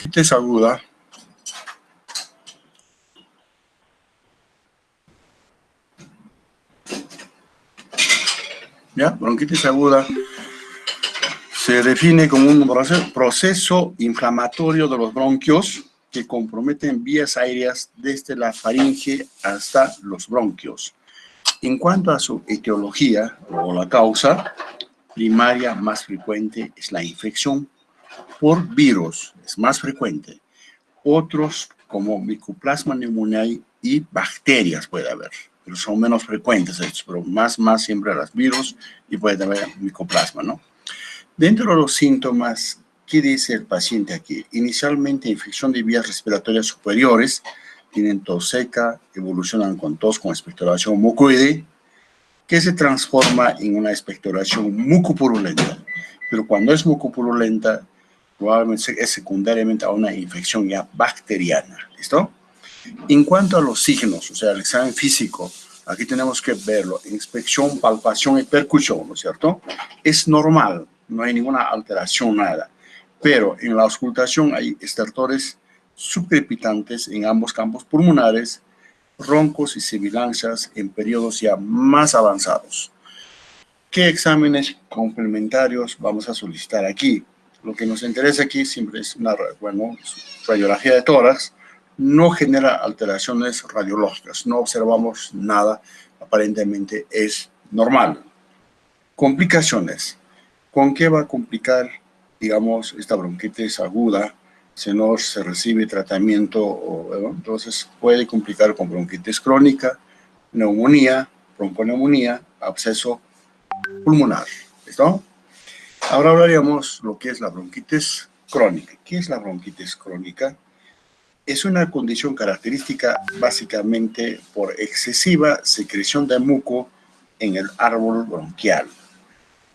Bronquitis aguda. ¿Ya? Bronquitis aguda se define como un proceso inflamatorio de los bronquios que comprometen vías aéreas desde la faringe hasta los bronquios. En cuanto a su etiología o la causa primaria más frecuente es la infección por virus, es más frecuente. Otros como Mycoplasma pneumoniae y bacterias puede haber, pero son menos frecuentes estos, pero más siempre los virus y puede haber Mycoplasma, ¿no? Dentro de los síntomas, ¿qué dice el paciente aquí? Inicialmente infección de vías respiratorias superiores, tienen tos seca, evolucionan con tos con expectoración mucoide, que se transforma en una expectoración mucopurulenta. Pero cuando es mucopurulenta, probablemente es secundariamente a una infección ya bacteriana. ¿Listo? En cuanto a los signos, o sea, el examen físico, aquí tenemos que verlo. Inspección, palpación y percusión, ¿no es cierto? Es normal, no hay ninguna alteración, nada. Pero en la auscultación hay estertores subcrepitantes en ambos campos pulmonares, roncos y sibilancias en periodos ya más avanzados. ¿Qué exámenes complementarios vamos a solicitar aquí? Lo que nos interesa aquí siempre es una radiografía de tórax. No genera alteraciones radiológicas, no observamos nada, aparentemente es normal. Complicaciones. ¿Con qué va a complicar, digamos, esta bronquitis aguda si no se recibe tratamiento? Entonces puede complicar con bronquitis crónica, neumonía, bronconeumonía, absceso pulmonar. ¿Listo? Ahora hablaríamos lo que es la bronquitis crónica. ¿Qué es la bronquitis crónica? Es una condición característica básicamente por excesiva secreción de muco en el árbol bronquial.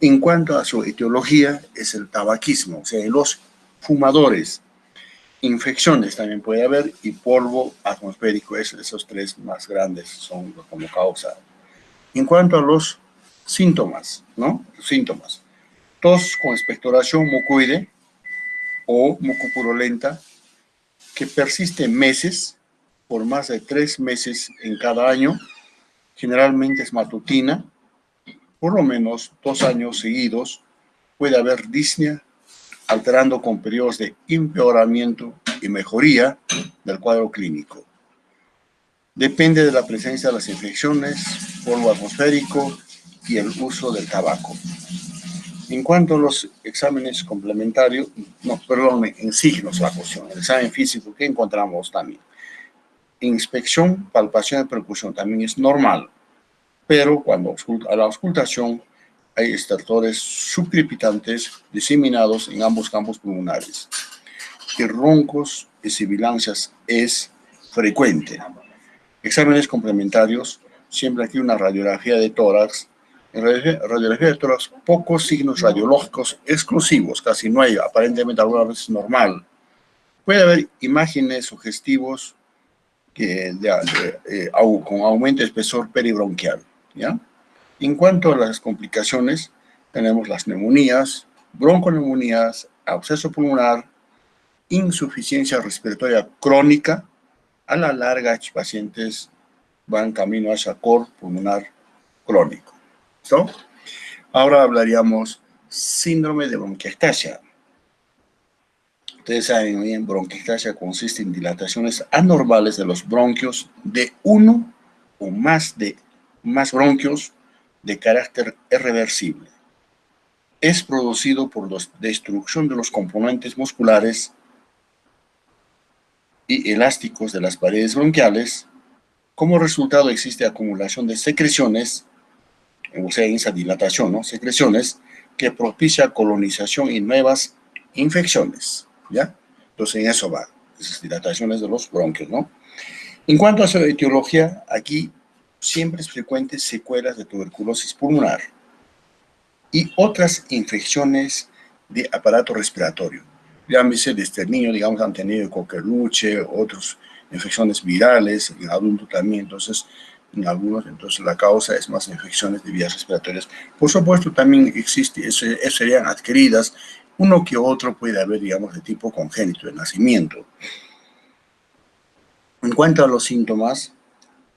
En cuanto a su etiología, es el tabaquismo, o sea, en los fumadores. Infecciones también puede haber y polvo atmosférico, esos tres más grandes son como causa. En cuanto a los síntomas, ¿no? Síntomas. Tos con expectoración mucoide o mucopurulenta que persiste meses, por más de 3 meses en cada año, generalmente es matutina, por lo menos 2 años seguidos. Puede haber disnea, alterando con periodos de empeoramiento y mejoría del cuadro clínico. Depende de la presencia de las infecciones, polvo atmosférico y el uso del tabaco. En cuanto a los exámenes complementarios, en signos la cuestión, el examen físico que encontramos también. Inspección, palpación y percusión también es normal, pero cuando a la auscultación hay estertores subcrepitantes diseminados en ambos campos pulmonares. Y roncos y sibilancias es frecuente. Exámenes complementarios, siempre aquí una radiografía de tórax. En radiografía de tórax, pocos signos radiológicos exclusivos, casi no hay, aparentemente algunas veces normal. Puede haber imágenes sugestivos con aumento de espesor peribronquial, ¿ya? En cuanto a las complicaciones, tenemos las neumonías, bronconeumonías, absceso pulmonar, insuficiencia respiratoria crónica. A la larga, estos pacientes van camino hacia cor pulmonar crónico. ¿Listo? Ahora hablaríamos síndrome de bronquiectasia. Ustedes saben bien, bronquiectasia consiste en dilataciones anormales de los bronquios de uno o más bronquios de carácter irreversible. Es producido por la destrucción de los componentes musculares y elásticos de las paredes bronquiales. Como resultado existe acumulación de secreciones, o sea, esa dilatación, ¿no? Secreciones que propicia colonización y nuevas infecciones, ¿ya? Entonces en eso va, esas dilataciones de los bronquios, ¿no? En cuanto a su etiología, aquí siempre es frecuente secuelas de tuberculosis pulmonar y otras infecciones de aparato respiratorio. Llámese de este niño, digamos, han tenido coqueluche, otras infecciones virales, en adultos también, entonces, en algunos, entonces la causa es más infecciones de vías respiratorias. Por supuesto, también existe, serían adquiridas Uno que otro puede haber, digamos, de tipo congénito, de nacimiento. En cuanto a los síntomas,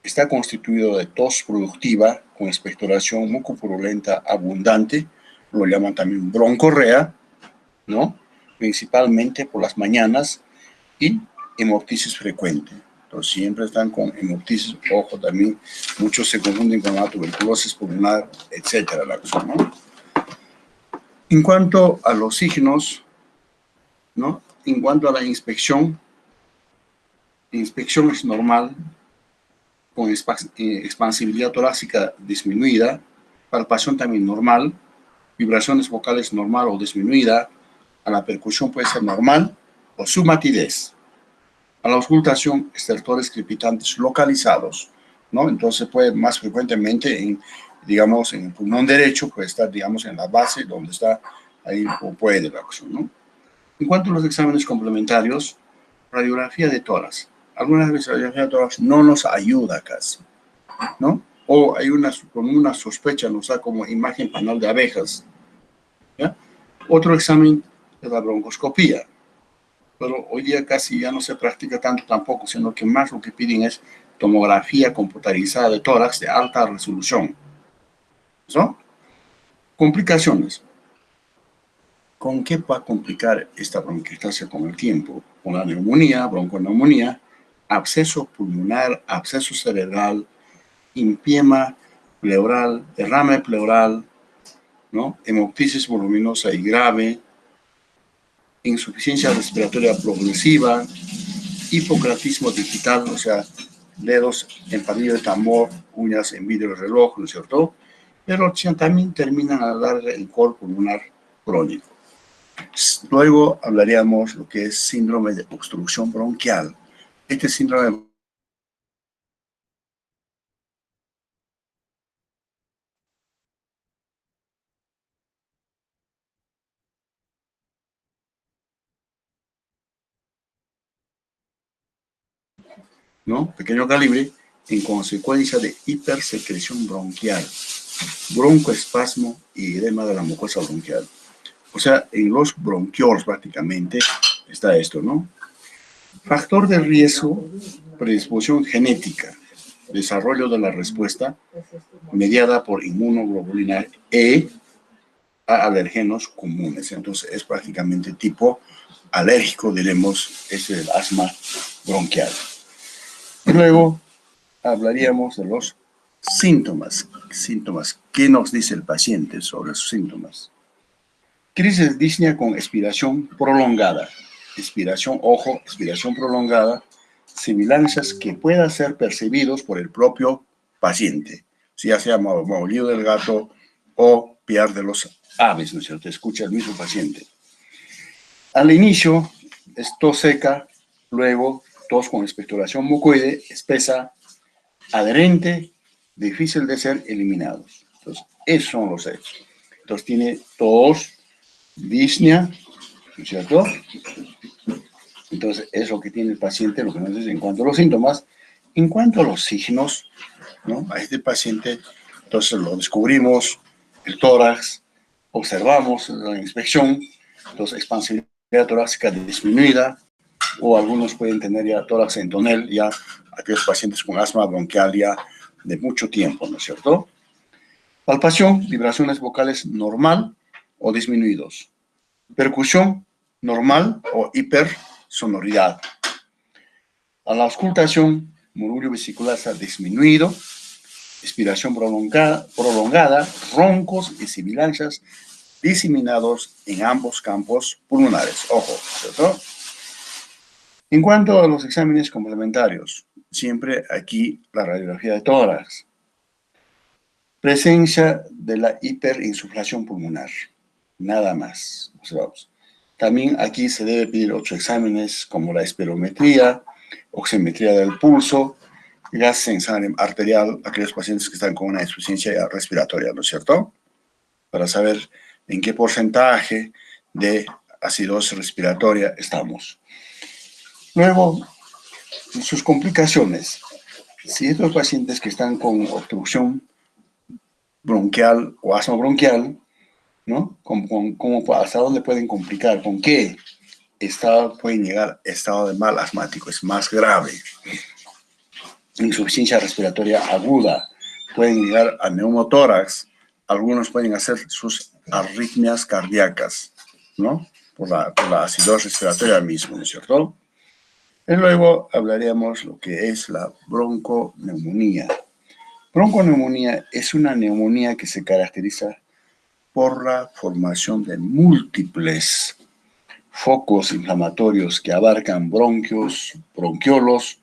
está constituido de tos productiva con expectoración mucopurulenta abundante, lo llaman también broncorrea, ¿no? Principalmente por las mañanas, y hemoptisis frecuente. Entonces siempre están con hemoptisis, ojo también, muchos se confunden con la tuberculosis pulmonar, etcétera, ¿no? En cuanto a los signos, ¿no? En cuanto a la inspección es normal, con expansibilidad torácica disminuida, palpación también normal, vibraciones vocales normal o disminuida, a la percusión puede ser normal o su matidez. A la auscultación, estertores crepitantes localizados, ¿no? Entonces puede más frecuentemente, digamos, en el pulmón derecho, puede estar, digamos, en la base, donde está ahí, o puede la acción, ¿no? En cuanto a los exámenes complementarios, radiografía de tórax. Algunas veces la radiografía de tórax no nos ayuda casi, ¿no? O hay con una sospecha, nos da como imagen panal de abejas, ¿ya? Otro examen es la broncoscopía, pero hoy día casi ya no se practica tanto tampoco, sino que más lo que piden es tomografía computarizada de tórax de alta resolución. ¿No? Complicaciones. ¿Con qué va a complicar esta bronquiectasia con el tiempo? Con la neumonía, bronconeumonía, absceso pulmonar, absceso cerebral, empiema pleural, derrame pleural, ¿no? Hemoptisis voluminosa y grave, insuficiencia respiratoria progresiva, hipocratismo digital, o sea, dedos en palillo de tambor, uñas en vidrio de reloj, ¿no es cierto? Pero también terminan a dar el cor pulmonar crónico. Luego hablaríamos lo que es síndrome de obstrucción bronquial. Este síndrome ¿no? Pequeño calibre, en consecuencia de hipersecreción bronquial, broncoespasmo y edema de la mucosa bronquial. O sea, en los bronquiolos prácticamente está esto, ¿no? Factor de riesgo, predisposición genética, desarrollo de la respuesta mediada por inmunoglobulina E a alergenos comunes. Entonces es prácticamente tipo alérgico, diremos, es el asma bronquial. Y luego hablaríamos de los síntomas. ¿Qué nos dice el paciente sobre sus síntomas? Crisis de disnea con expiración prolongada. Expiración, ojo, expiración prolongada, sibilancias que puedan ser percibidos por el propio paciente, si ya sea maullido del gato o piar de los aves, ¿no es cierto? Escucha el mismo paciente. Al inicio es tos seca, luego tos con expectoración mucoide, espesa, adherente, difícil de ser eliminados. Entonces, esos son los hechos. Entonces, tiene tos, disnea, ¿no es cierto? Entonces, es lo que tiene el paciente, lo que nos dice en cuanto a los síntomas. En cuanto a los signos, ¿no? A este paciente, entonces lo descubrimos, el tórax, observamos la inspección, entonces expansividad torácica disminuida, o algunos pueden tener ya tórax en tonel, ya aquellos pacientes con asma bronquial ya de mucho tiempo, ¿no es cierto? Palpación, vibraciones vocales normal o disminuidos. Percusión normal o hipersonoridad. A la auscultación, murmullo vesicular está disminuido, expiración prolongada, roncos y sibilancias diseminados en ambos campos pulmonares. Ojo, ¿cierto? En cuanto a los exámenes complementarios, siempre aquí la radiografía de tórax. Presencia de la hiperinsuflación pulmonar. Nada más. Observamos. También aquí se debe pedir otros exámenes como la espirometría, oximetría del pulso, gas en sangre arterial, aquellos pacientes que están con una insuficiencia respiratoria, ¿no es cierto? Para saber en qué porcentaje de acidosis respiratoria estamos. Luego, sus complicaciones. Si estos pacientes que están con obstrucción bronquial o asma bronquial, ¿no? ¿Hasta dónde pueden complicar? ¿Con qué estado pueden llegar a estado de mal asmático? Es más grave. Insuficiencia respiratoria aguda. Pueden llegar a neumotórax. Algunos pueden hacer sus arritmias cardíacas, ¿no? Por la acidosis respiratoria mismo, ¿no es cierto? Y luego hablaríamos lo que es la bronconeumonía. Bronconeumonía es una neumonía que se caracteriza por la formación de múltiples focos inflamatorios que abarcan bronquios, bronquiolos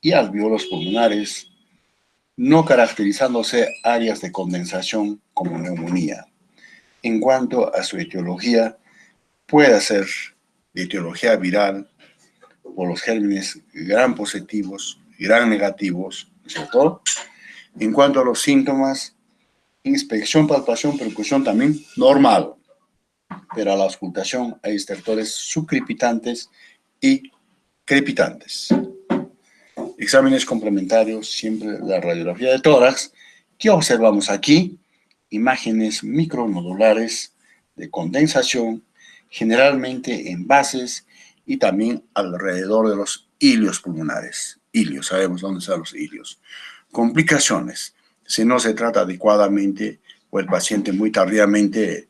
y alvéolos pulmonares, no caracterizándose áreas de condensación como neumonía. En cuanto a su etiología, puede ser de etiología viral por los gérmenes gram positivos, gram negativos, ¿cierto? En cuanto a los síntomas, inspección, palpación, percusión también normal, pero a la auscultación hay estertores subcrepitantes y crepitantes. Exámenes complementarios, siempre la radiografía de tórax. ¿Qué observamos aquí? Imágenes micronodulares de condensación, generalmente en bases y también alrededor de los ilios pulmonares. Ilios, sabemos dónde están los ilios. Complicaciones. Si no se trata adecuadamente o el paciente muy tardíamente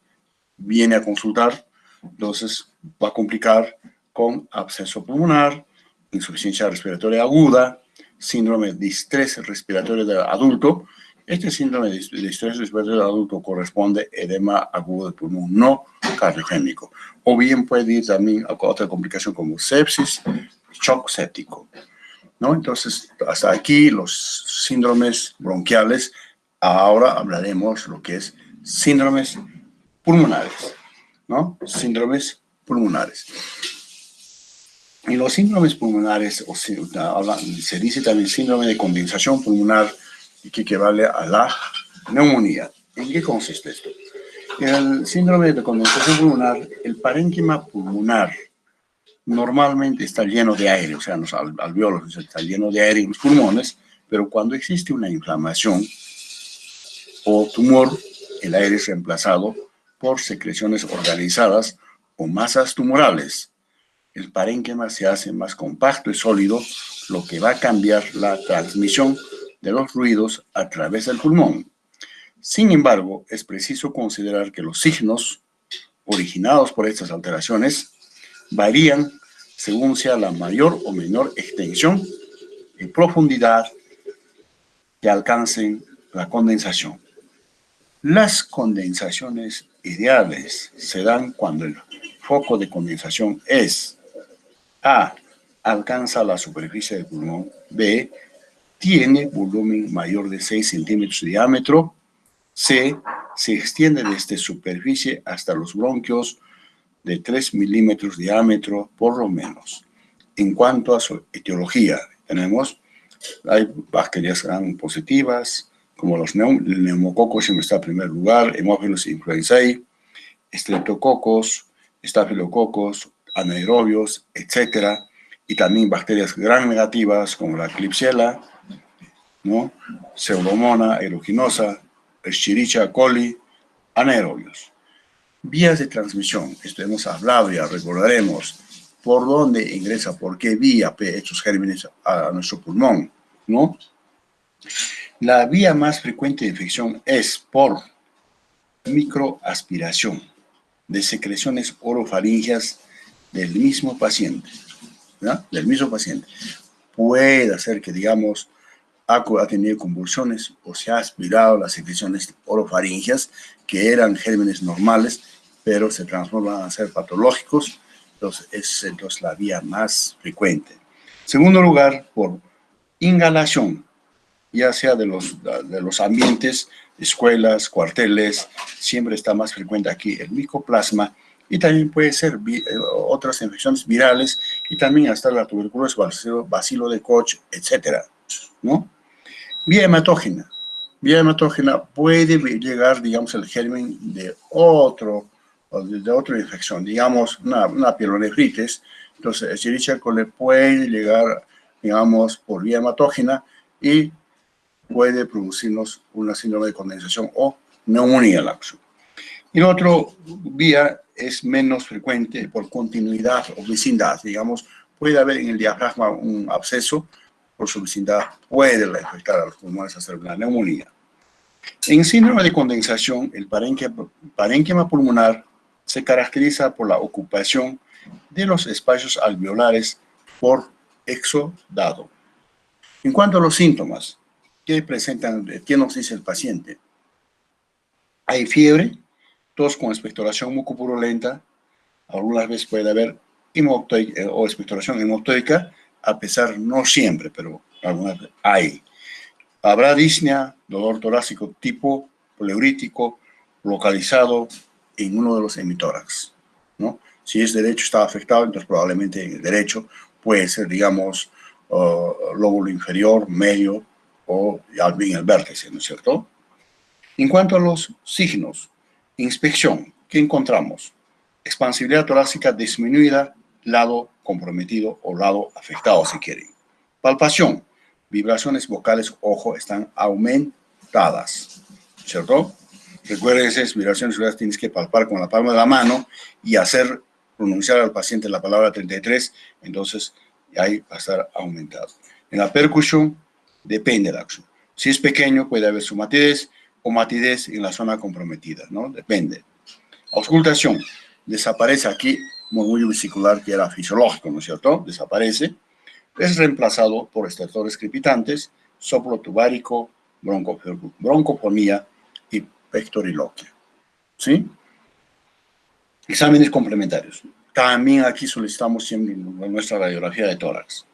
viene a consultar, entonces va a complicar con absceso pulmonar, insuficiencia respiratoria aguda, síndrome de estrés respiratorio del adulto. Este síndrome de estrés respiratorio del adulto corresponde a edema agudo del pulmón no cardiogénico. O bien puede ir también a otra complicación como sepsis, shock séptico, ¿no? Entonces, hasta aquí los síndromes bronquiales. Ahora hablaremos lo que es síndromes pulmonares, ¿no? Síndromes pulmonares. Y los síndromes pulmonares, se dice también síndrome de condensación pulmonar, que equivale a la neumonía. ¿En qué consiste esto? En el síndrome de condensación pulmonar, el parénquima pulmonar normalmente está lleno de aire, o sea, los alvéolos están llenos de aire en los pulmones, pero cuando existe una inflamación o tumor, el aire es reemplazado por secreciones organizadas o masas tumorales. El parénquima se hace más compacto y sólido, lo que va a cambiar la transmisión de los ruidos a través del pulmón. Sin embargo, es preciso considerar que los signos originados por estas alteraciones varían según sea la mayor o menor extensión y profundidad que alcancen la condensación. Las condensaciones ideales se dan cuando el foco de condensación es A. Alcanza la superficie del pulmón. B. Tiene volumen mayor de 6 centímetros de diámetro. C. Se extiende desde superficie hasta los bronquios de 3 milímetros de diámetro por lo menos. En cuanto a su etiología, hay bacterias gram positivas, como los neumococos, siempre está en primer lugar, Haemophilus influenzae, estreptococos, estafilococos, anaerobios, etc. Y también bacterias gram negativas, como la Klebsiella, ¿no? Pseudomonas aeruginosa, Escherichia coli, anaerobios. Vías de transmisión, esto hemos hablado, ya recordaremos, por dónde ingresa, por qué vía estos gérmenes a nuestro pulmón, ¿no? La vía más frecuente de infección es por microaspiración de secreciones orofaringeas del mismo paciente, ¿no? Del mismo paciente. Puede ser que, digamos, ha tenido convulsiones o se ha aspirado las secreciones orofaringeas que eran gérmenes normales, pero se transforman a ser patológicos. Entonces, es entonces la vía más frecuente. Segundo lugar, por inhalación, ya sea de los ambientes, escuelas, cuarteles, siempre está más frecuente aquí el micoplasma, y también puede ser otras infecciones virales, y también hasta la tuberculosis, bacilo de Koch, etcétera, ¿no? Vía hematógena. Vía hematógena puede llegar, digamos, el germen de otra infección, digamos, una pielonefritis. Entonces, Escherichia coli puede llegar, digamos, por vía hematógena y puede producirnos una síndrome de condensación o neumonía laxo. Y la otra vía es menos frecuente por continuidad o vecindad. Digamos, puede haber en el diafragma un absceso, por su vecindad puede afectar a los pulmones, hacer una neumonía. En síndrome de condensación, el parénquima pulmonar se caracteriza por la ocupación de los espacios alveolares por exudado. En cuanto a los síntomas, ¿qué nos dice el paciente? Hay fiebre, tos con expectoración mucopurulenta, algunas veces puede haber o expectoración hemoptoica, a pesar, no siempre, pero algunas veces hay. Habrá disnea, dolor torácico tipo pleurítico, localizado en uno de los hemitórax, ¿no? Si es derecho, está afectado, entonces probablemente en el derecho puede ser, digamos, lóbulo inferior, medio o bien el vértice, ¿no es cierto? En cuanto a los signos, inspección, ¿qué encontramos? Expansibilidad torácica disminuida, lado comprometido o lado afectado, si quieren. Palpación, vibraciones vocales, ojo, están aumentadas, ¿cierto? Recuerden esas vibraciones vocales, tienes que palpar con la palma de la mano y hacer pronunciar al paciente la palabra 33, entonces ahí va a estar aumentado. En la percusión, depende de la acción. Si es pequeño, puede haber sumatidez o matidez en la zona comprometida, ¿no? Depende. Auscultación, desaparece aquí murmullo vesicular que era fisiológico, ¿no es cierto? Desaparece. Es reemplazado por estertores crepitantes, soplo tubárico, broncoponía y pectoriloquia. ¿Sí? Exámenes complementarios. También aquí solicitamos siempre nuestra radiografía de tórax.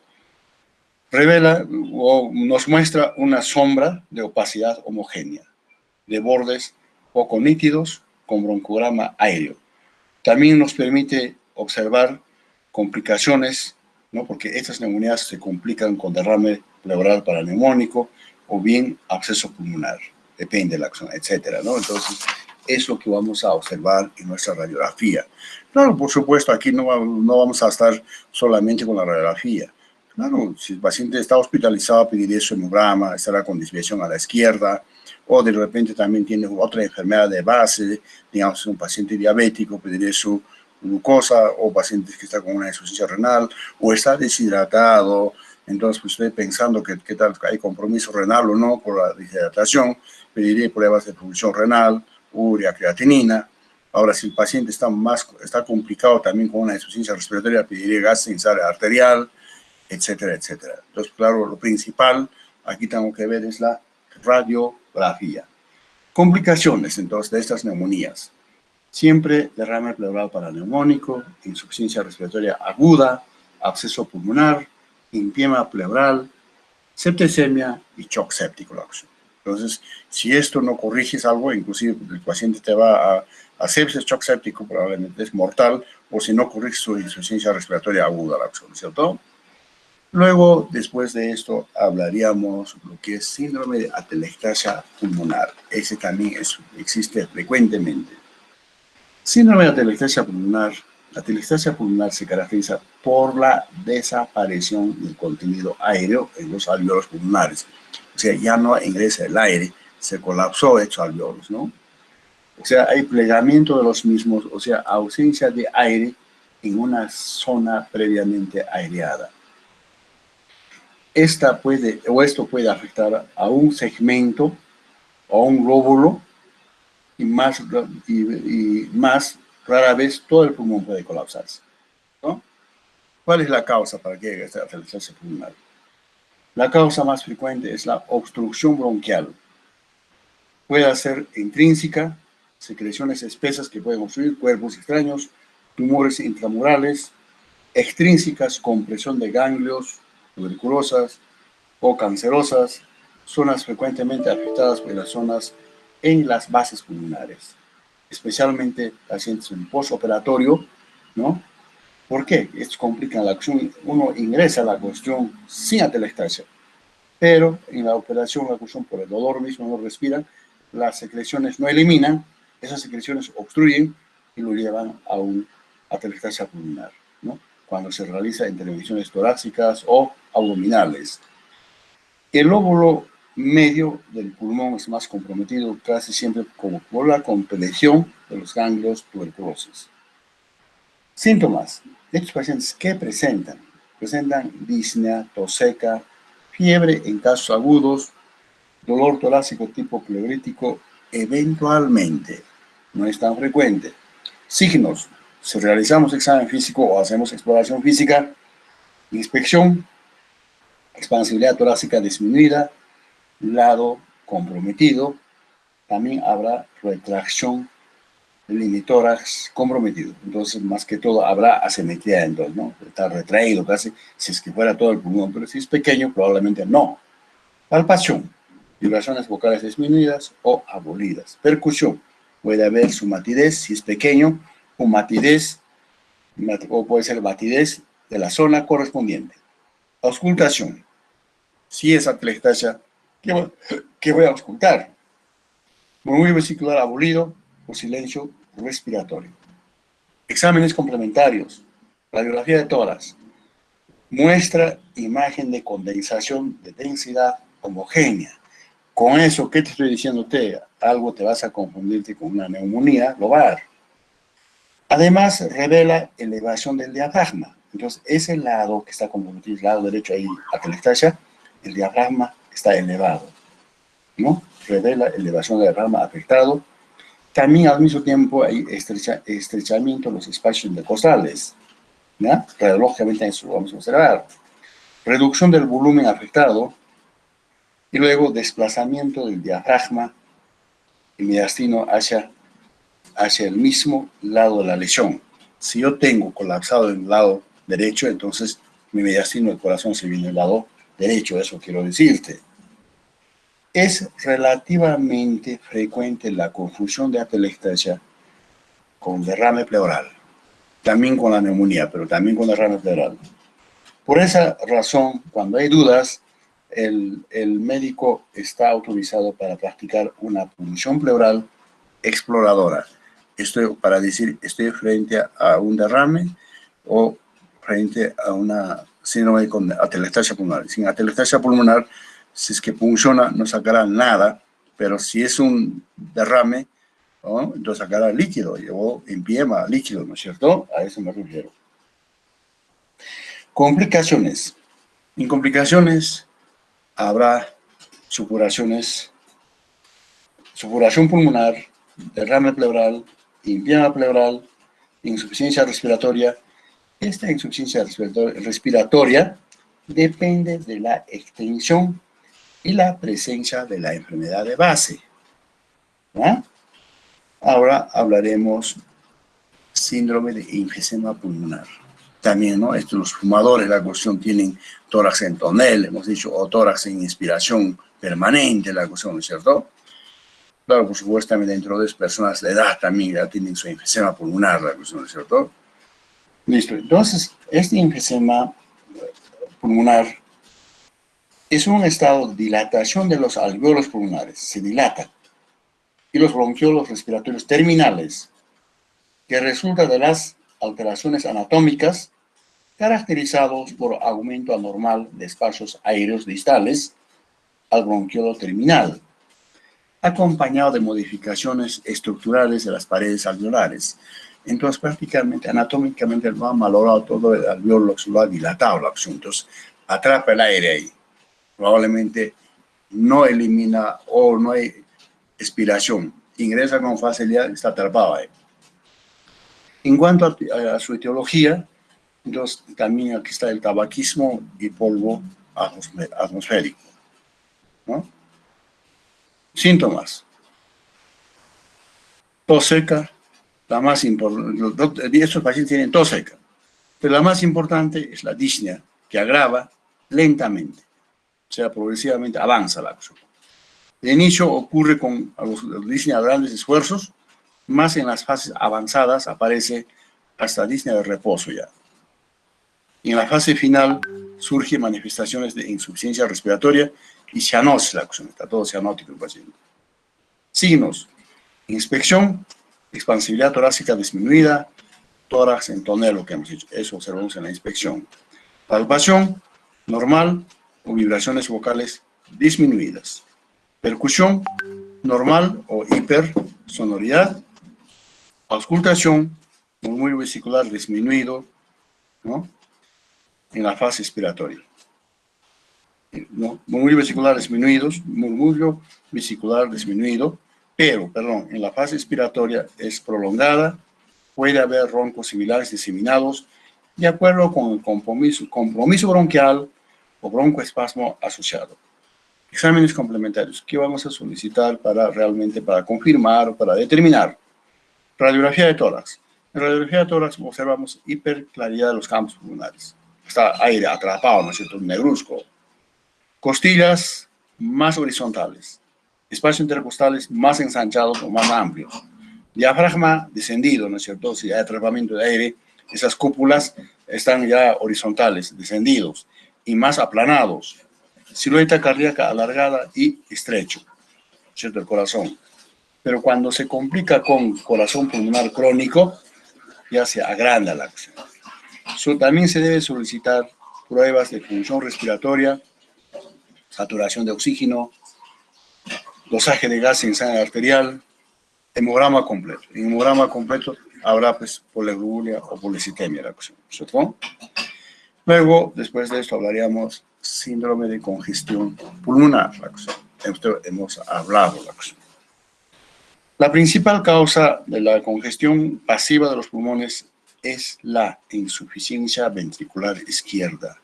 Revela o nos muestra una sombra de opacidad homogénea, de bordes poco nítidos, con broncograma aéreo. También nos permite observar complicaciones, ¿no? Porque estas neumonías se complican con derrame pleural paraneumónico o bien absceso pulmonar, depende de la acción, etcétera, ¿no? Entonces, es lo que vamos a observar en nuestra radiografía. Claro, por supuesto, aquí no vamos a estar solamente con la radiografía. Claro, si el paciente está hospitalizado, pediré su hemograma, estará con desviación a la izquierda, o de repente también tiene otra enfermedad de base, digamos, un paciente diabético, pediré su glucosa, o pacientes que están con una insuficiencia renal, o está deshidratado, entonces pues estoy pensando que qué tal hay compromiso renal o no por la deshidratación, pediré pruebas de función renal, urea, creatinina. Ahora, si el paciente está complicado también con una insuficiencia respiratoria, pediré gas censal arterial, etcétera, etcétera. Entonces, claro, lo principal aquí tengo que ver es la radiografía. Complicaciones, entonces, de estas neumonías. Siempre derrame pleural paraneumónico, insuficiencia respiratoria aguda, absceso pulmonar, empiema pleural, septicemia y shock séptico. Entonces, si esto no corriges algo, inclusive el paciente te va a sepsis, shock séptico, probablemente es mortal, o si no corriges su insuficiencia respiratoria aguda, ¿no es cierto? Luego, después de esto, hablaríamos lo que es síndrome de atelectasia pulmonar. Ese también existe frecuentemente. Síndrome de atelectasia pulmonar se caracteriza por la desaparición del contenido aéreo en los alveolos pulmonares. O sea, ya no ingresa el aire, se colapsó estos alveolos, ¿no? O sea, hay plegamiento de los mismos, o sea, ausencia de aire en una zona previamente aireada. Esto puede afectar a un segmento o a un glóbulo y más rara vez todo el pulmón puede colapsarse, ¿no? ¿Cuál es la causa para que haya esta atelectasia pulmonar? La causa más frecuente es la obstrucción bronquial. Puede ser intrínseca, secreciones espesas que pueden obstruir cuerpos extraños, tumores intramurales, extrínsecas, compresión de ganglios, tuberculosas o cancerosas, zonas frecuentemente afectadas por las zonas en las bases pulmonares, especialmente pacientes en postoperatorio, ¿no? ¿Por qué? Esto complica la acción. Uno ingresa a la cuestión sin atelectasia, pero en la operación, la cuestión por el dolor mismo no respira, las secreciones no eliminan, esas secreciones obstruyen y lo llevan a una atelectasia pulmonar, ¿no? Cuando se realiza intervenciones torácicas o abdominales. El lóbulo medio del pulmón es más comprometido casi siempre por la compresión de los ganglios tuberculosos. Síntomas. Estos pacientes, ¿qué presentan? Presentan disnea, tos seca, fiebre en casos agudos, dolor torácico tipo pleurítico, eventualmente, no es tan frecuente. Signos. Si realizamos examen físico o hacemos exploración física, inspección, expansibilidad torácica disminuida, lado comprometido, también habrá retracción del limitórax comprometido. Entonces, más que todo, habrá asimetría, entonces, ¿no? Está retraído casi, si es que fuera todo el pulmón, pero si es pequeño, probablemente no. Palpación, vibraciones vocales disminuidas o abolidas. Percusión, puede haber su matidez, si es pequeño, o matidez, o puede ser matidez de la zona correspondiente. Auscultación, si es atelectasia, ¿qué voy a auscultar? Murmullo vesicular abolido o silencio respiratorio. Exámenes complementarios, radiografía de tórax, muestra imagen de condensación de densidad homogénea. Con eso, ¿qué te estoy diciendo? Algo te vas a confundirte con una neumonía lobar. Además, revela elevación del diafragma. Entonces, ese lado que está comprometido, el lado derecho ahí, atelectasia, el diafragma está elevado, ¿no? Revela elevación del diafragma afectado. También al mismo tiempo hay estrechamiento de los espacios intercostales, ¿ya? Radiológicamente eso lo vamos a observar. Reducción del volumen afectado y luego desplazamiento del diafragma y mediastino hacia el mismo lado de la lesión. Si yo tengo colapsado el lado derecho, entonces mi mediastino del corazón se viene del lado derecho, eso quiero decirte. Es relativamente frecuente la confusión de atelectasia con derrame pleural, también con la neumonía, pero también con derrame pleural. Por esa razón, cuando hay dudas, el médico está autorizado para practicar una punción pleural exploradora. Esto para decir, estoy frente a un derrame o frente a una síndrome con atelectasia pulmonar. Sin atelectasia pulmonar, si es que funciona, no sacará nada, pero si es un derrame, ¿no? Entonces sacará líquido o empiema líquido, ¿no es cierto? A eso me refiero. Complicaciones. En complicaciones habrá supuración pulmonar, derrame pleural, empiema pleural, insuficiencia respiratoria. Esta insuficiencia respiratoria depende de la extensión y la presencia de la enfermedad de base, ¿no? Ahora hablaremos síndrome de enfisema pulmonar. También, ¿no? Los fumadores, la cuestión, tienen tórax en tonel, hemos dicho, o tórax en inspiración permanente, la cuestión, ¿no es cierto? Claro, por supuesto, también dentro de personas de edad también ya tienen su enfisema pulmonar, la cuestión, ¿no es cierto? Listo. Entonces, este enfisema pulmonar es un estado de dilatación de los alveolos pulmonares, se dilatan, y los bronquiolos respiratorios terminales, que resulta de las alteraciones anatómicas caracterizados por aumento anormal de espacios aéreos distales al bronquiolo terminal, acompañado de modificaciones estructurales de las paredes alveolares. Entonces, prácticamente, anatómicamente, lo ha malogrado todo el alveolo, lo ha dilatado la opción. Entonces, atrapa el aire ahí. Probablemente no elimina o no hay expiración. Ingresa con facilidad, está atrapado ahí. En cuanto a su etiología, entonces también aquí está el tabaquismo y polvo atmosférico, ¿no? Síntomas. Tos seca, la más importante. Estos pacientes tienen tos seca, pero la más importante es la disnea, que agrava lentamente, o sea, progresivamente avanza la acción. De inicio ocurre con los disnea a grandes esfuerzos, más en las fases avanzadas aparece hasta disnea de reposo ya. Y en la fase final surgen manifestaciones de insuficiencia respiratoria y cianosis la acción, está todo cianótico el paciente. Signos: inspección, expansibilidad torácica disminuida, tórax en tonel, lo que hemos dicho, eso observamos en la inspección. Palpación normal o vibraciones vocales disminuidas. Percusión normal o hipersonoridad. Auscultación, murmullo vesicular disminuido, ¿no? En la fase expiratoria. ¿No? Murmullo vesicular disminuido, pero, perdón, en la fase expiratoria es prolongada, puede haber roncos similares diseminados de acuerdo con el compromiso bronquial o broncoespasmo asociado. Exámenes complementarios. ¿Qué vamos a solicitar para confirmar o para determinar? Radiografía de tórax. En radiografía de tórax observamos hiperclaridad de los campos pulmonares. Está aire atrapado, ¿no es cierto? Un negruzco. Costillas más horizontales. Espacios intercostales más ensanchados o más amplios. Diafragma descendido, ¿no es cierto? Si hay atrapamiento de aire, esas cúpulas están ya horizontales, descendidos y más aplanados. Silueta cardíaca alargada y estrecho, ¿cierto? El corazón. Pero cuando se complica con corazón pulmonar crónico, ya se agranda la acción. También se debe solicitar pruebas de función respiratoria, saturación de oxígeno, dosaje de gas en sangre arterial, hemograma completo. En hemograma completo habrá pues poliuria o policitemia la acción, ¿cierto? Luego, después de esto, hablaríamos síndrome de congestión pulmonar, la acción. Esto hemos hablado la acción. La principal causa de la congestión pasiva de los pulmones es la insuficiencia ventricular izquierda,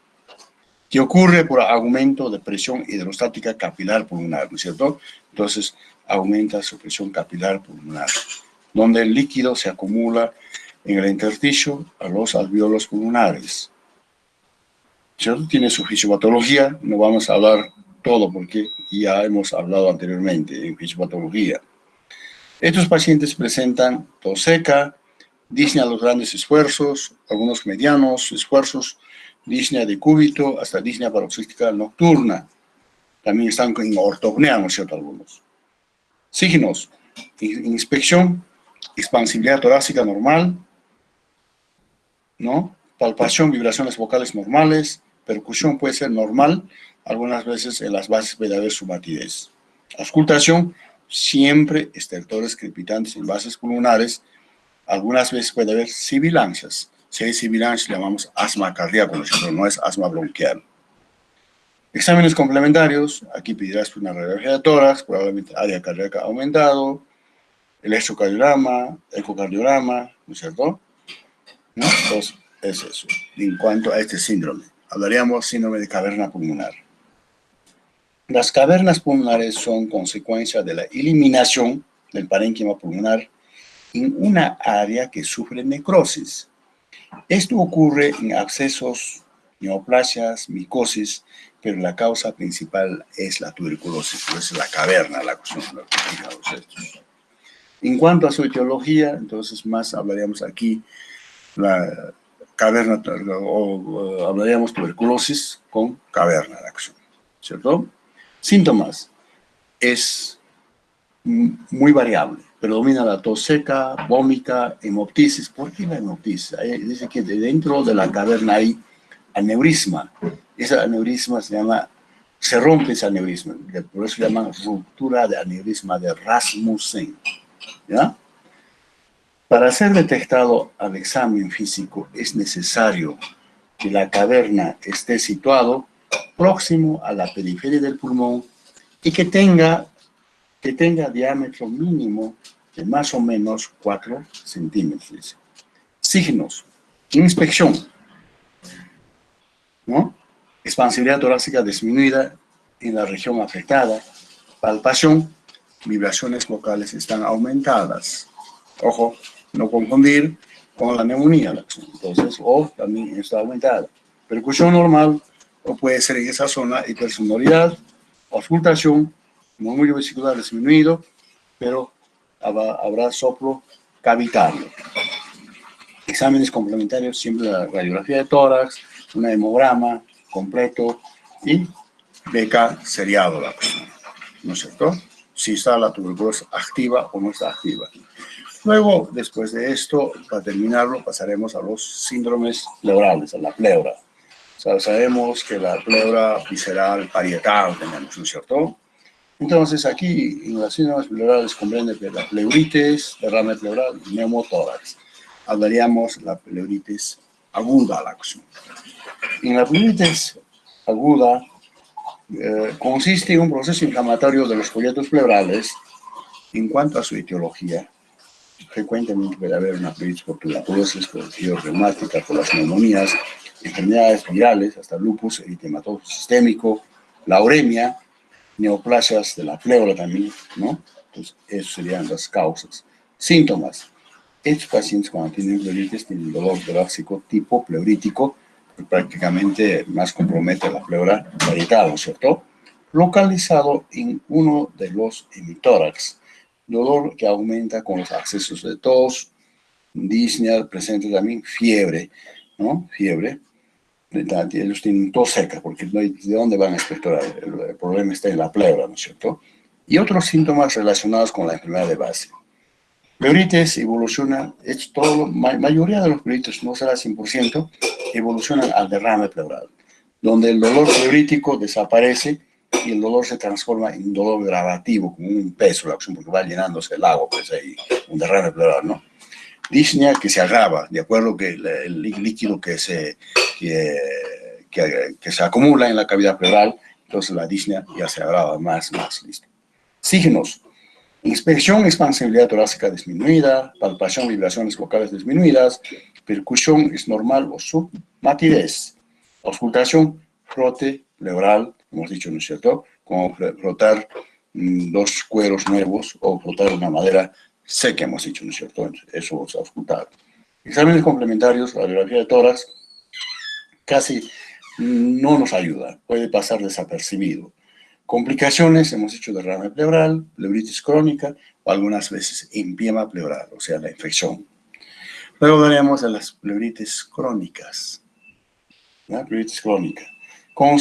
que ocurre por aumento de presión hidrostática capilar pulmonar, ¿no es cierto? Entonces, aumenta su presión capilar pulmonar, donde el líquido se acumula en el intersticio a los alvéolos pulmonares. ¿Cierto? Tiene su fisiopatología, no vamos a hablar todo porque ya hemos hablado anteriormente en fisiopatología. Estos pacientes presentan tos seca, disnea a los grandes esfuerzos, algunos medianos esfuerzos, disnea de cúbito, hasta disnea paroxística nocturna. También están con ortopnea, ¿no es cierto? Algunos. Signos: inspección, expansibilidad torácica normal, ¿no? Palpación, vibraciones vocales normales, percusión puede ser normal, algunas veces en las bases puede haber sumatidez. Auscultación, siempre estertores crepitantes en bases pulmonares, algunas veces puede haber sibilancias. Si hay sibilancias, le llamamos asma cardíaco, no es asma bronquial. Exámenes complementarios, aquí pedirás una radiografía de tórax, probablemente área cardíaca aumentado, electrocardiograma, ecocardiograma, ¿no es cierto? ¿No? Entonces, es eso. En cuanto a este síndrome, hablaríamos síndrome de caverna pulmonar. Las cavernas pulmonares son consecuencia de la eliminación del parénquima pulmonar en una área que sufre necrosis. Esto ocurre en abscesos, neoplasias, micosis, pero la causa principal es la tuberculosis, es la caverna, la cuestión. En cuanto a su etiología, entonces más hablaríamos aquí la caverna, o hablaríamos tuberculosis con caverna, la acción, ¿cierto? Síntomas: es muy variable. Predomina la tos seca, vómita, hemoptisis. ¿Por qué la hemoptisis? Dice que dentro de la caverna hay aneurisma. Ese aneurisma se rompe ese aneurisma. Por eso se llama ruptura de aneurisma de Rasmussen. ¿Ya? Para ser detectado al examen físico es necesario que la caverna esté situado próximo a la periferia del pulmón y que tenga diámetro mínimo de más o menos 4 centímetros. Signos: inspección, ¿no? Expansibilidad torácica disminuida en la región afectada. Palpación, vibraciones vocales están aumentadas. Ojo, no confundir con la neumonía. Entonces, o también está aumentada. Percusión normal, o puede ser en esa zona hipersonoridad. Auscultación, murmullo vesicular disminuido, pero habrá soplo cavitario. Exámenes complementarios, siempre la radiografía de tórax, un hemograma completo y BK seriado, ¿no es cierto? Si está la tuberculosis activa o no está activa. Luego, después de esto, para terminarlo, pasaremos a los síndromes pleurales, a la pleura. O sea, sabemos que la pleura visceral parietal tenemos, ¿no es cierto? Entonces, aquí en las síntomas pleurales comprende la pleuritis, derrame pleural y neumotórax. Hablaríamos de la pleuritis aguda, la acción. En la pleuritis aguda consiste en un proceso inflamatorio de los folletos pleurales. En cuanto a su etiología, frecuentemente puede haber una pleuritis por tuberculosis, por fiebre reumática, por las neumonías, enfermedades virales, hasta lupus eritematoso sistémico, la uremia, neoplasias de la pleura también, ¿no? Entonces, esas serían las causas. Síntomas. Estos pacientes cuando tienen pleuritis tienen dolor torácico tipo pleurítico, que prácticamente más compromete la pleura parietal, ¿no es cierto? Localizado en uno de los hemitórax. Dolor que aumenta con los accesos de tos, disnea, presente también fiebre, ¿no? Fiebre. Ellos tienen tos seca, porque no hay, ¿de dónde van a expectorar? El problema está en la pleura, ¿no es cierto? Y otros síntomas relacionados con la enfermedad de base. Pleuritis evoluciona, mayoría de los pleuritis, no será 100%, evolucionan al derrame pleural, donde el dolor pleurítico desaparece y el dolor se transforma en un dolor gravativo, como un peso, porque va llenándose el agua, pues ahí, un derrame pleural, ¿no? Disnea que se agrava, de acuerdo que el líquido que se acumula en la cavidad pleural, entonces la disnea ya se agrava más, listo. Signos. Inspección, expansibilidad torácica disminuida, palpación, vibraciones vocales disminuidas, percusión es normal o submatidez. Auscultación, frote pleural, hemos dicho, ¿no es cierto? Como frotar dos cueros nuevos o frotar una madera seca, hemos dicho, ¿no es cierto? Eso es auscultar. Exámenes complementarios, radiografía de tórax, casi no nos ayuda, puede pasar desapercibido. Complicaciones, hemos dicho derrame pleural, pleuritis crónica o algunas veces empiema pleural, o sea, la infección. Luego hablaremos de las pleuritis crónicas. ¿La pleuritis crónica?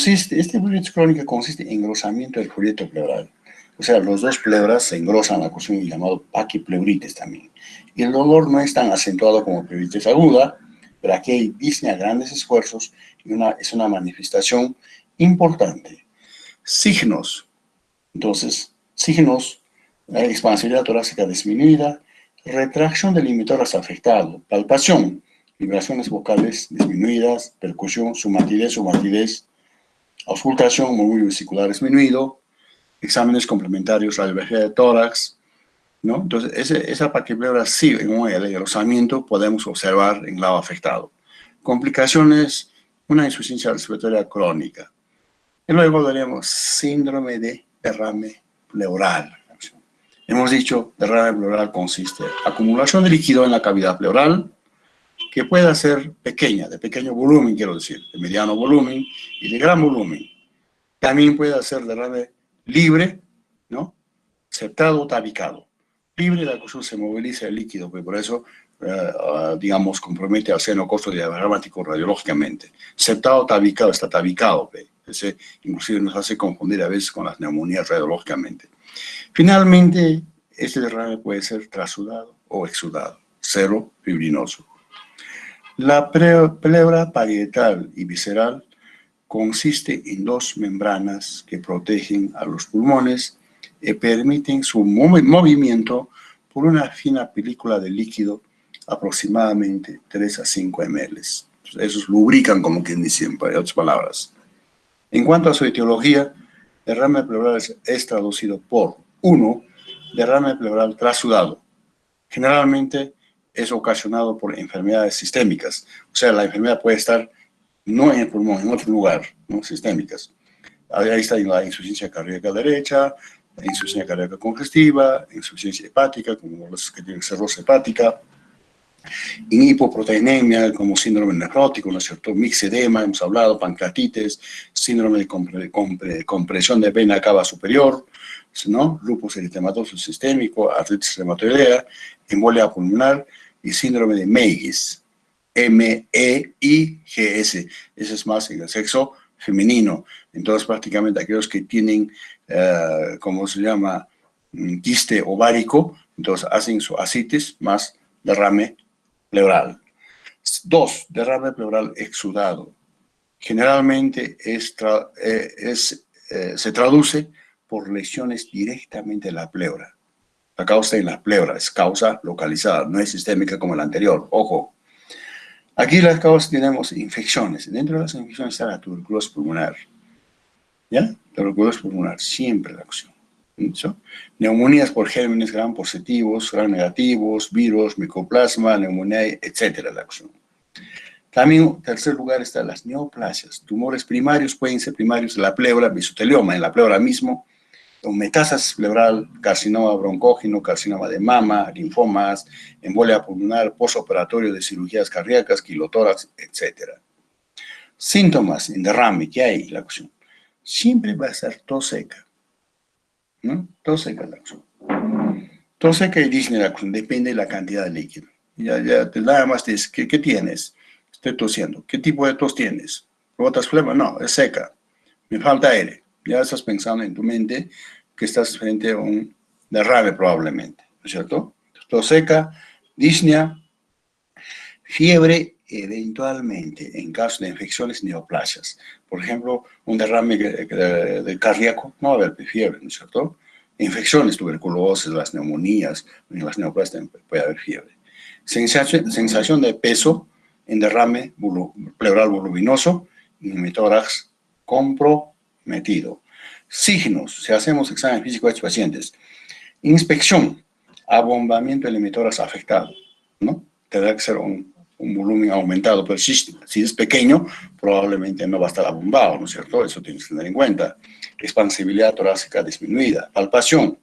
Esta pleuritis crónica consiste en engrosamiento del folleto pleural. O sea, los dos pleuras se engrosan, la cuestión llamada paquipleuritis también. Y el dolor no es tan acentuado como pleuritis aguda, pero aquí hay disnea, grandes esfuerzos y es una manifestación importante. Signos. Entonces, signos, la expansibilidad torácica disminuida, retracción del hemitórax afectado, palpación, vibraciones vocales disminuidas, percusión, sumatidez, auscultación, murmullo vesicular disminuido, exámenes complementarios, radiografía de tórax, ¿no? Entonces, esa paquipleura sí, en un engrosamiento podemos observar en el lado afectado. Complicaciones, una insuficiencia respiratoria crónica. Y luego hablaremos síndrome de derrame pleural. Hemos dicho, derrame pleural consiste en acumulación de líquido en la cavidad pleural, que puede ser pequeña, de pequeño volumen, quiero decir, de mediano volumen y de gran volumen. También puede ser derrame libre, ¿no? Septado o tabicado. Libre, la cuestión se moviliza el líquido, pues por eso, digamos, compromete al seno costodiafragmático radiológicamente. Septado o tabicado, está tabicado, pues. Ese inclusive nos hace confundir a veces con las neumonías radiológicamente. Finalmente, este derrame puede ser trasudado o exudado, cero fibrinoso. La pleura parietal y visceral consiste en dos membranas que protegen a los pulmones y permiten su movimiento por una fina película de líquido aproximadamente 3 a 5 ml. Esos lubrican, como quien dice, en otras palabras. En cuanto a su etiología, derrame pleural es traducido por 1. Derrame pleural trasudado. Generalmente es ocasionado por enfermedades sistémicas. O sea, la enfermedad puede estar no en el pulmón, en otro lugar, ¿no? Sistémicas. Ahí está la insuficiencia cardíaca derecha, la insuficiencia cardíaca congestiva, insuficiencia hepática, como los que tienen cirrosis hepática, en hipoproteinemia, como síndrome nefrótico, ¿no es cierto? Mixedema, hemos hablado, pancreatitis, síndrome de compresión de vena cava superior, ¿no? Lupus eritematoso sistémico, artritis reumatoidea, embolia pulmonar y síndrome de Meiggs, M-E-I-G-S. Ese es más en el sexo femenino. Entonces, prácticamente aquellos que tienen, ¿cómo se llama? Quiste ovárico, entonces hacen su ascitis más derrame pleural. 2. Derrame pleural exudado. Generalmente se traduce por lesiones directamente en la pleura. La causa en la pleura es causa localizada, no es sistémica como la anterior. Ojo. Aquí las causas tenemos infecciones. Dentro de las infecciones está la tuberculosis pulmonar. ¿Ya? Tuberculosis pulmonar, siempre la acción. ¿Sí? Neumonías por gérmenes gram positivos, gram negativos, virus, micoplasma, neumonía, etcétera, la acción. También, en tercer lugar, están las neoplasias. Tumores primarios pueden ser primarios de la pleura, mesotelioma en la pleura mismo, o metástasis pleural, carcinoma broncógeno, carcinoma de mama, linfomas, embolia pulmonar, postoperatorio de cirugías cardíacas, quilotórax, etc. Síntomas en derrame, ¿qué hay? La acción. Siempre va a ser tos seca, ¿no? Tos seca la acción. Tos seca y disney la acción, depende de la cantidad de líquido. Nada más te dice, ¿qué tienes? Estoy tosiendo. ¿Qué tipo de tos tienes? ¿Botas flema? No, es seca. Me falta aire. Ya estás pensando en tu mente que estás frente a un derrame probablemente, ¿no es cierto? Tos seca, disnea, fiebre, eventualmente, en caso de infecciones, neoplasias. Por ejemplo, un derrame de cardíaco, no va a haber fiebre, ¿no es cierto? Infecciones, tuberculosis, las neumonías, en las neoplasias puede haber fiebre. Sensación de peso en derrame pleural voluminoso, pneumotórax comprometido. Signos, si hacemos examen físico a estos pacientes. Inspección, abombamiento del pneumotórax afectado, ¿no? Tendrá que ser un volumen aumentado, pero si es pequeño, probablemente no va a estar abombado, ¿no es cierto? Eso tienes que tener en cuenta. Expansibilidad torácica disminuida, palpación,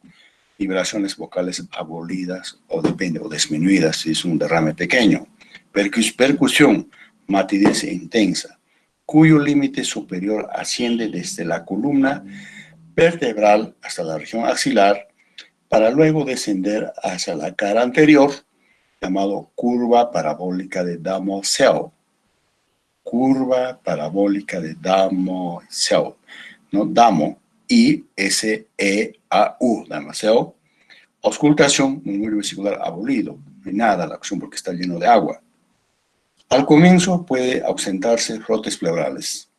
vibraciones vocales abolidas o disminuidas si es un derrame pequeño. Percusión, matidez intensa, cuyo límite superior asciende desde la columna vertebral hasta la región axilar, para luego descender hacia la cara anterior, llamado curva parabólica de Damosel. Curva parabólica de Damosel, ¿no? Damo, I-S-E-A-U, Damosel. Auscultación, murmullo vesicular abolido. No hay nada la acción porque está lleno de agua. Al comienzo puede ausentarse frotes pleurales.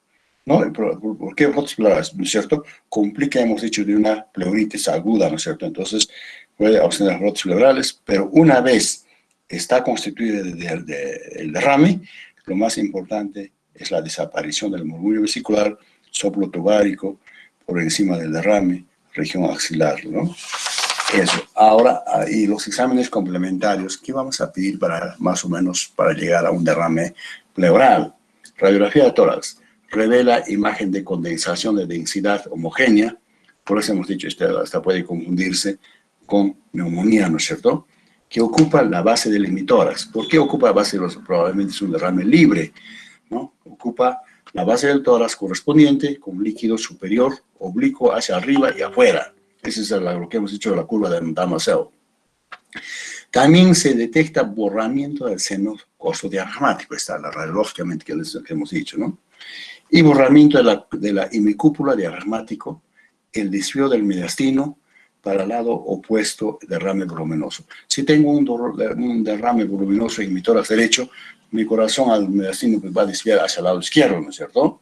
¿No? ¿Por qué frotes pleurales? ¿No es cierto? Complica, hemos dicho, de una pleuritis aguda, ¿no es cierto? Entonces, puede ausentar frotes pleurales, pero una vez está constituido el derrame, lo más importante es la desaparición del murmullo vesicular, soplo tubárico, por encima del derrame, región axilar, ¿no? Eso. Ahora, y los exámenes complementarios, ¿qué vamos a pedir para más o menos para llegar a un derrame pleural? Radiografía de tórax revela imagen de condensación de densidad homogénea, por eso hemos dicho, esta puede confundirse con neumonía, ¿no es cierto? Que ocupa la base del hemitórax. ¿Por qué ocupa la base? Probablemente es un derrame libre, ¿no? Ocupa la base del tórax correspondiente con líquido superior, oblicuo hacia arriba y afuera. Ese es lo que hemos dicho de la curva de Damosel. También se detecta borramiento del seno costodiafragmático, está la radiológicamente que hemos dicho, ¿no? Y borramiento de la hemicúpula diafragmático, el desvío del mediastino para el lado opuesto, derrame voluminoso. Si tengo un derrame voluminoso en mi tórax derecho, mi corazón al mediastino va a desviar hacia el lado izquierdo, ¿no es cierto?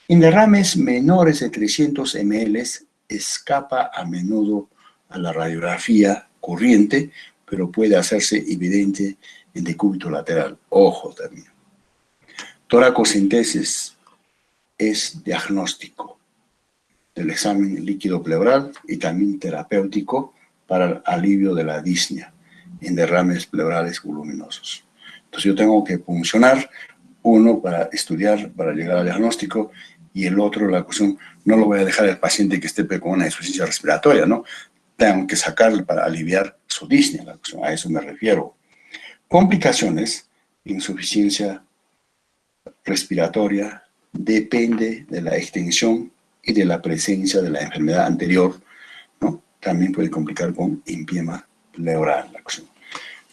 En derrames menores de 300 ml, escapa a menudo a la radiografía corriente, pero puede hacerse evidente en decúbito lateral. Ojo también. Toracocentesis es diagnóstico del examen líquido pleural y también terapéutico para el alivio de la disnea en derrames pleurales voluminosos. Entonces yo tengo que funcionar uno para estudiar, para llegar al diagnóstico, y el otro, la cuestión, no lo voy a dejar al paciente que esté con una insuficiencia respiratoria, ¿no? Tengo que sacarle para aliviar su disnea, la cuestión, a eso me refiero. Complicaciones, insuficiencia respiratoria, depende de la extensión y de la presencia de la enfermedad anterior, ¿no? También puede complicar con empiema pleural, la cuestión.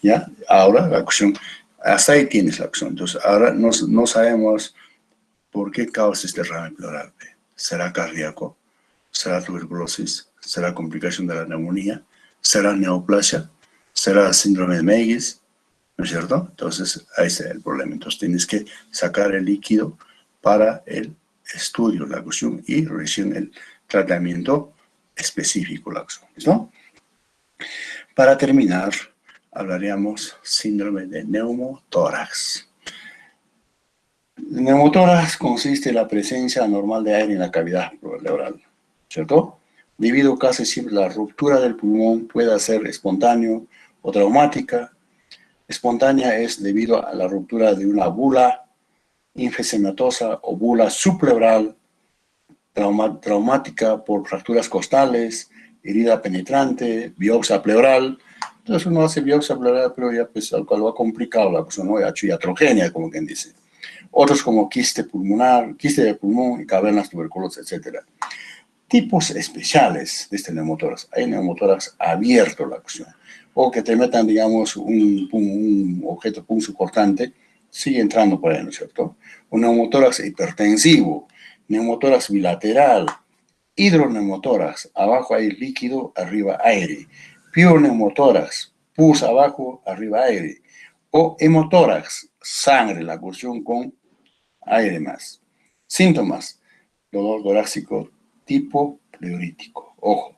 ¿Ya? Ahora, la cuestión, hasta ahí tienes la cuestión. Entonces, ahora no sabemos por qué causa este derrame pleural. ¿Será cardíaco? ¿Será tuberculosis? ¿Será complicación de la neumonía? ¿Será neoplasia? ¿Será síndrome de Meiggs? ¿No es cierto? Entonces, ahí está el problema. Entonces, tienes que sacar el líquido para el estudio, la cuestión, y recién el tratamiento específico la acción, ¿no? Para terminar, hablaríamos síndrome de neumotórax. El neumotórax consiste en la presencia anormal de aire en la cavidad pleural, ¿cierto? Debido casi siempre a la ruptura del pulmón, puede ser espontáneo o traumática. Espontánea es debido a la ruptura de una bula infesematosa o bula subpleural, traumática por fracturas costales, herida penetrante, biopsia pleural. Entonces uno hace biopsia pleural, pero ya pues al cual va complicado la cosa, ¿no? Iatrogenia, como quien dice. Otros como quiste pulmonar, quiste de pulmón y cavernas tuberculosas, etc. Tipos especiales de este neumotórax. Hay neumotórax abierto la acción, o que te metan, digamos, un objeto punzocortante, sigue entrando por ahí, ¿no es cierto? Un neumotórax hipertensivo, neumotórax bilateral, hidroneumotórax, abajo hay líquido, arriba aire, pioneumotórax, pus abajo, arriba aire, o hemotórax, sangre, la cuestión con aire más. Síntomas: dolor torácico tipo pleurítico. Ojo,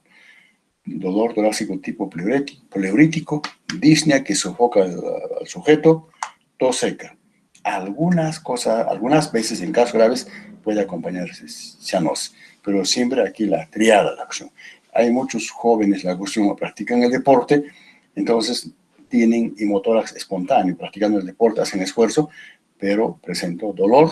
dolor torácico tipo pleurítico, disnea que sofoca al sujeto, tos seca. Algunas veces en casos graves puede acompañarse cianosis, pero siempre aquí la triada de la acción. Hay muchos jóvenes, la cuestión, practican el deporte, entonces tienen hemotórax espontáneo, practicando el deporte, hacen esfuerzo, pero presentó dolor,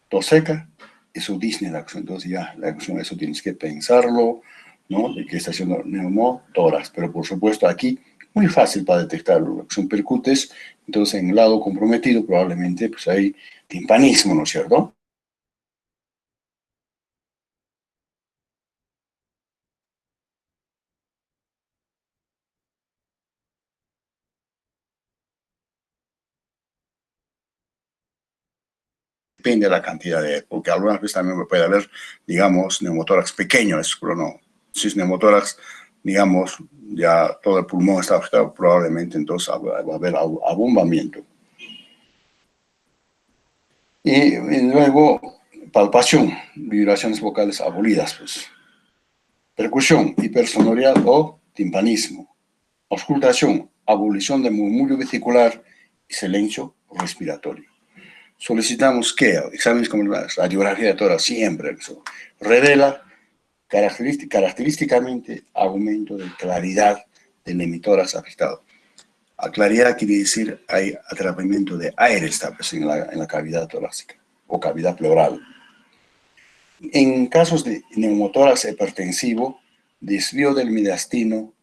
tos seca, eso disnea la acción. Entonces ya la acción, eso tienes que pensarlo, ¿no? De que está haciendo neumotórax, pero por supuesto aquí muy fácil para detectarlo. La acción percutes, entonces en el lado comprometido probablemente pues hay timpanismo, ¿no es cierto? Depende de la cantidad de, porque algunas veces también puede haber, digamos, neumotórax pequeños, pero no. Si es neumotórax, digamos, ya todo el pulmón está afectado, probablemente entonces va a haber abombamiento. Y luego, palpación, vibraciones vocales abolidas, pues. Percusión, hipersonoridad o timpanismo. Auscultación, abolición de murmullo vesicular y silencio respiratorio. Solicitamos que exámenes como la radiografía de tórax, siempre eso revela característicamente aumento de claridad del emitórax afectado. A claridad quiere decir hay atrapamiento de aire está pues, en la cavidad torácica o cavidad pleural. En casos de neumotórax hipertensivo, desvío del mediastino,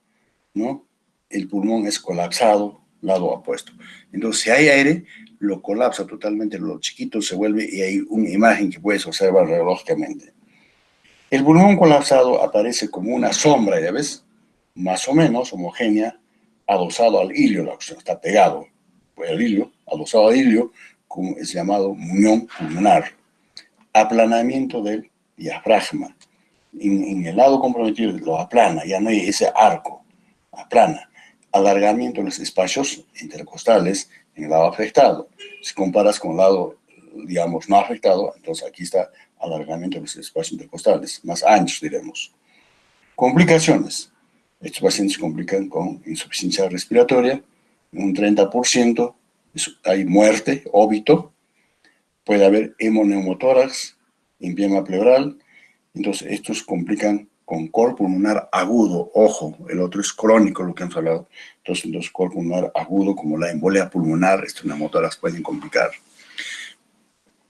¿no? El pulmón es colapsado, lado opuesto. Entonces, si hay aire, lo colapsa totalmente, lo chiquito se vuelve y hay una imagen que puedes observar radiológicamente. El pulmón colapsado aparece como una sombra, ¿ya ves? Más o menos homogénea, adosado al ilio, la opción está pegado. Pues el ilio, adosado al ilio, como es llamado muñón pulmonar. Aplanamiento del diafragma. En el lado comprometido lo aplana, ya no hay ese arco, aplana. Alargamiento de los espacios intercostales en el lado afectado. Si comparas con el lado, digamos, no afectado, entonces aquí está alargamiento de los espacios intercostales, más anchos, diremos. Complicaciones. Estos pacientes se complican con insuficiencia respiratoria, un 30%, hay muerte, óbito, puede haber hemoneumotórax, empiema pleural. Entonces, estos complican con cor pulmonar agudo. Ojo, el otro es crónico, lo que hemos hablado. Entonces, los cor pulmonar agudo, como la embolia pulmonar, estos neumotórax pueden complicar.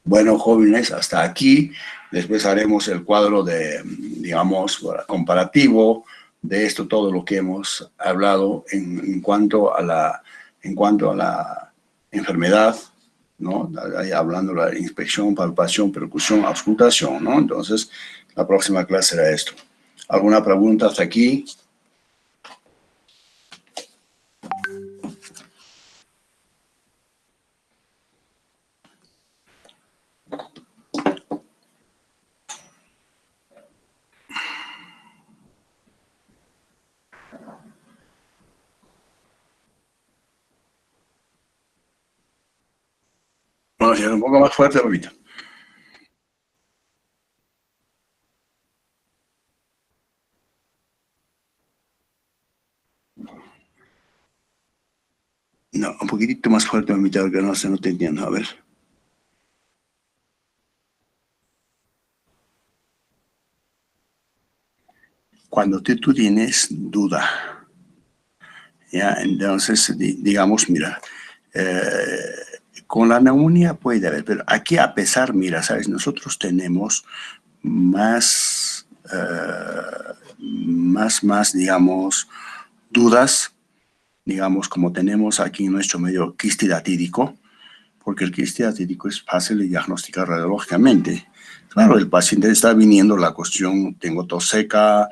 Bueno, jóvenes, hasta aquí. Después haremos el cuadro de, digamos, comparativo de esto, todo lo que hemos hablado en cuanto a la enfermedad, ¿no? Ahí hablando de la inspección, palpación, percusión, auscultación, ¿no? Entonces, la próxima clase será esto. ¿Alguna pregunta hasta aquí? Bueno, si es un poco más fuerte, ahorita. No, un poquitito más fuerte, mamita, porque no te entiendo. A ver. Cuando tú tienes duda, ¿ya? Entonces, digamos, mira, con la neumonía puede haber, pero aquí a pesar, mira, ¿sabes? Nosotros tenemos más, digamos, dudas, digamos, como tenemos aquí en nuestro medio quiste datídico, porque el quiste datídico es fácil de diagnosticar radiológicamente. Claro, el paciente está viniendo la cuestión, tengo tos seca,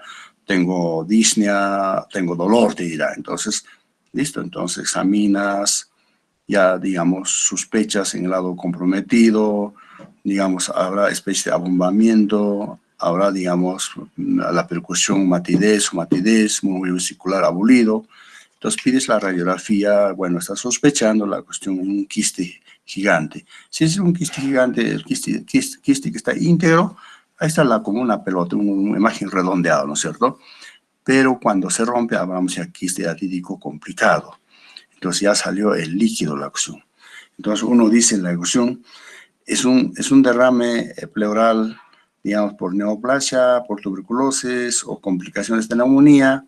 tengo disnea, tengo dolor, te dirá. Entonces, listo, entonces examinas, ya, digamos, sospechas en el lado comprometido, digamos, habrá especie de abombamiento, habrá, digamos, la percusión matidez, movimiento vesicular abolido. Entonces pides la radiografía, bueno, estás sospechando la cuestión en un quiste gigante. Si es un quiste gigante, el quiste que está íntegro, ahí está como una pelota, una imagen redondeada, ¿no es cierto? Pero cuando se rompe, hablamos de quiste datídico complicado. Entonces ya salió el líquido de la oclusión. Entonces uno dice la oclusión es un derrame pleural, digamos, por neoplasia, por tuberculosis o complicaciones de neumonía.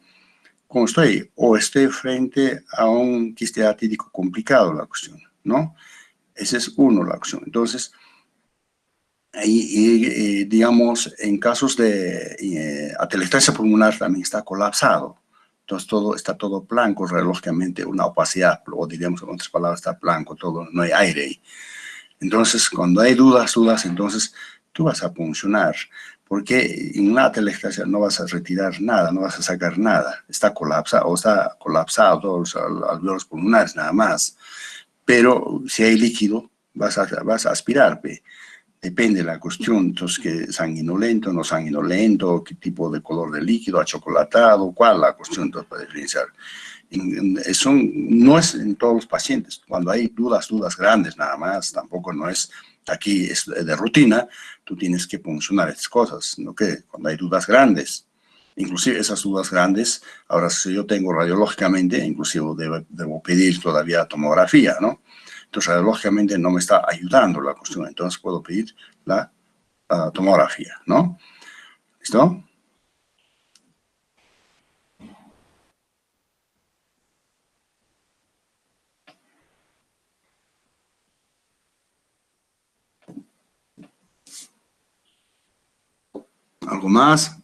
¿Cómo estoy? O estoy frente a un quiste datídico complicado, la cuestión, ¿no? Ese es uno, la cuestión. Entonces, ahí, digamos, en casos de atelectasia pulmonar también está colapsado. Entonces, está todo blanco, radiológicamente, una opacidad, o diríamos en otras palabras, está blanco, todo, no hay aire ahí. Entonces, cuando hay dudas, entonces tú vas a puncionar, porque en una atelectasia no vas a retirar nada, no vas a sacar nada, está colapsado todos los alveolos pulmonares nada más, pero si hay líquido, vas a aspirar, depende de la cuestión, entonces, que sanguinolento, no sanguinolento, qué tipo de color de líquido, achocolatado, cuál la cuestión, entonces, para diferenciar. No es en todos los pacientes, cuando hay dudas grandes nada más, tampoco no es, aquí es de rutina, tú tienes que puncionar estas cosas, ¿no? Que cuando hay dudas grandes, inclusive esas dudas grandes, ahora si yo tengo radiológicamente, inclusive debo pedir todavía tomografía, ¿no? Entonces radiológicamente no me está ayudando la cuestión, entonces puedo pedir la tomografía, ¿no? ¿Listo? ¿Algo más?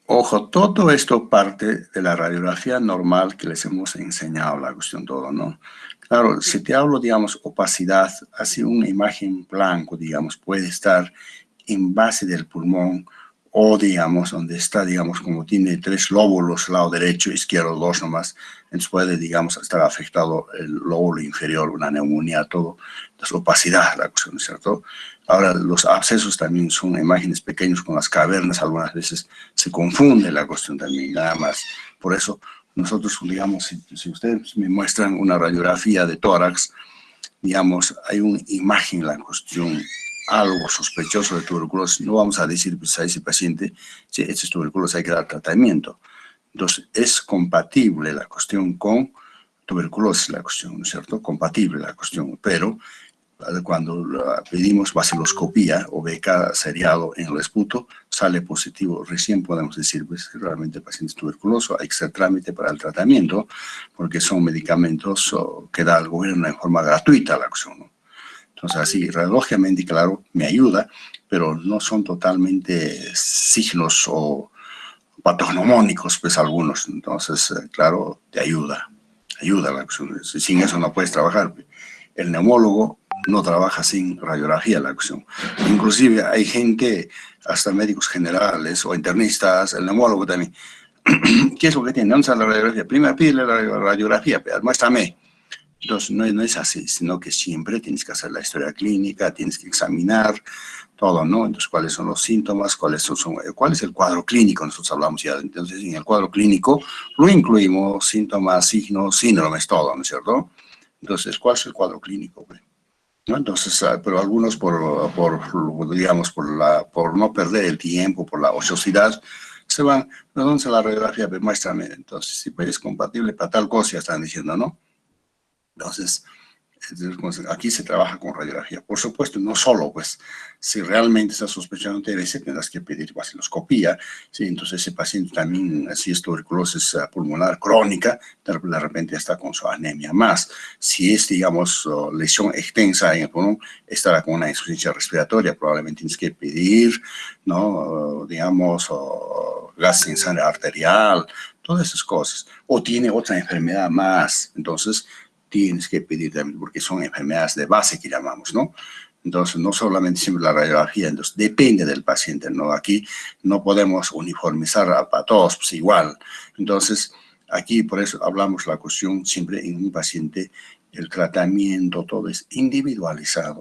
Ojo, todo esto parte de la radiografía normal que les hemos enseñado, la cuestión todo, ¿no? Claro, si te hablo, digamos, opacidad, así una imagen blanco, digamos, puede estar en base del pulmón o, digamos, donde está, digamos, como tiene tres lóbulos, lado derecho, izquierdo, dos nomás, entonces puede, digamos, estar afectado el lóbulo inferior, una neumonía, todo, entonces opacidad, la cuestión, ¿cierto? Ahora, los abscesos también son imágenes pequeñas con las cavernas, algunas veces se confunde la cuestión también, nada más. Por eso, nosotros, digamos, si ustedes me muestran una radiografía de tórax, digamos, hay una imagen en la cuestión, algo sospechoso de tuberculosis, no vamos a decir pues, a ese paciente, si este es tuberculosis, hay que dar tratamiento. Entonces, es compatible la cuestión con tuberculosis, la cuestión, ¿no es cierto? Compatible la cuestión, pero cuando pedimos vaciloscopía o BK seriado en el esputo, sale positivo. Recién podemos decir, pues, que realmente el paciente es tuberculoso, hay que hacer trámite para el tratamiento, porque son medicamentos que da el gobierno en forma gratuita la acción, ¿no? Entonces, así, radiológicamente, claro, me ayuda, pero no son totalmente signos o patognomónicos, pues, algunos. Entonces, claro, te ayuda la acción. Sin eso no puedes trabajar. El neumólogo no trabaja sin radiografía la acción. Inclusive hay gente, hasta médicos generales o internistas, el neumólogo también. ¿Qué es lo que tiene? ¿Dónde está la radiografía? Primero pídele la radiografía, muéstrame. Entonces no es así, sino que siempre tienes que hacer la historia clínica, tienes que examinar todo, ¿no? Entonces, ¿cuáles son los síntomas? ¿Cuál es el cuadro clínico? Nosotros hablamos ya. Entonces, en el cuadro clínico lo incluimos síntomas, signos, síndromes, todo, ¿no es cierto? Entonces, ¿cuál es el cuadro clínico? ¿no? Entonces, pero algunos digamos, por no perder el tiempo, por la ociosidad, se van, ¿pero dónde está la radiografía? Pues muéstrame. Entonces, si pues, es compatible para tal cosa, ya están diciendo, ¿no? Entonces, aquí se trabaja con radiografía. Por supuesto, no solo, pues, si realmente está sospechando TBC, tendrás que pedir vaciloscopía, ¿sí? Entonces, ese paciente también, si es tuberculosis pulmonar crónica, de repente está con su anemia más. Si es, digamos, lesión extensa en el pulmón, estará con una insuficiencia respiratoria, probablemente tienes que pedir, ¿no? Digamos, gas en sangre arterial, todas esas cosas. O tiene otra enfermedad más, entonces tienes que pedir también, porque son enfermedades de base que llamamos, ¿no? Entonces, no solamente siempre la radiografía, entonces depende del paciente, ¿no? Aquí no podemos uniformizar para todos pues, igual. Entonces, aquí por eso hablamos la cuestión siempre en un paciente, el tratamiento, todo es individualizado,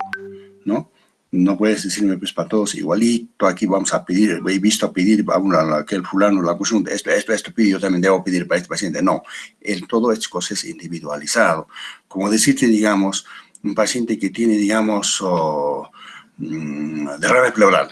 ¿no? No puedes decirme, pues, para todos igualito, aquí vamos a pedir, he visto pedir a aquel fulano la cuestión, esto pide, yo también debo pedir para este paciente. No, todo esto es individualizado. Como decirte, digamos, un paciente que tiene, digamos, derrame pleural.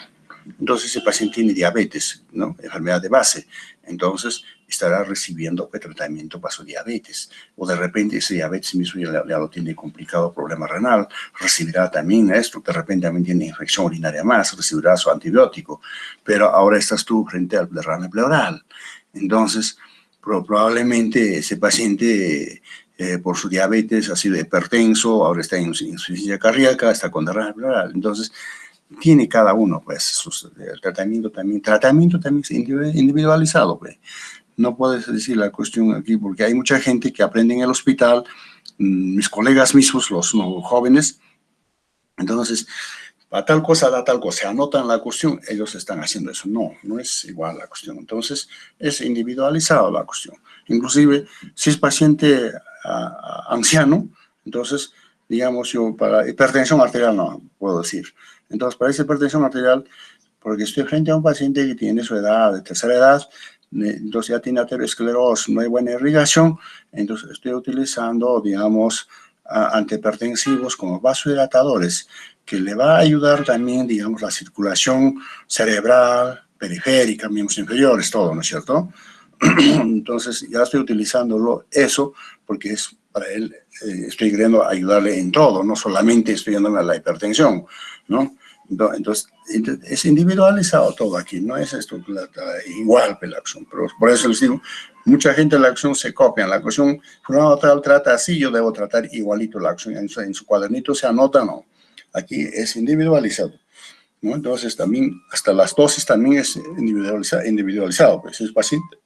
Entonces, ese paciente tiene diabetes, ¿no? Enfermedad de base. Entonces, estará recibiendo tratamiento para su diabetes. O de repente ese diabetes mismo ya lo tiene complicado, problema renal, recibirá también esto, de repente también tiene infección urinaria más, recibirá su antibiótico. Pero ahora estás tú frente al derrame pleural. Entonces, probablemente ese paciente por su diabetes ha sido hipertenso, ahora está en insuficiencia cardíaca, está con derrame pleural. Entonces, tiene cada uno, pues, el tratamiento también es individualizado, pues. No puedes decir la cuestión aquí, porque hay mucha gente que aprende en el hospital, mis colegas mismos, los no, jóvenes, entonces, para tal cosa da tal cosa, se anotan la cuestión, ellos están haciendo eso. No, no es igual la cuestión. Entonces, es individualizado la cuestión. Inclusive, si es paciente anciano, entonces, digamos, yo para hipertensión arterial no puedo decir. Entonces, para esa hipertensión arterial, porque estoy frente a un paciente que tiene su edad, de tercera edad, entonces ya tiene aterosclerosis, no hay buena irrigación, entonces estoy utilizando, digamos, antihipertensivos como vasodilatadores, que le va a ayudar también, digamos, la circulación cerebral, periférica, miembros inferiores, todo, ¿no es cierto? Entonces ya estoy utilizándolo eso porque es para él, estoy queriendo ayudarle en todo, no solamente estoy dándole a la hipertensión, ¿no? Entonces, es individualizado todo aquí, no es esto igual la acción, pero por eso les digo, mucha gente la acción se copia, la acción, fulano tal trata así, yo debo tratar igualito la acción, en su cuadernito se anota, no, aquí es individualizado, ¿no? Entonces también, hasta las dosis también es individualizado, pues es paciente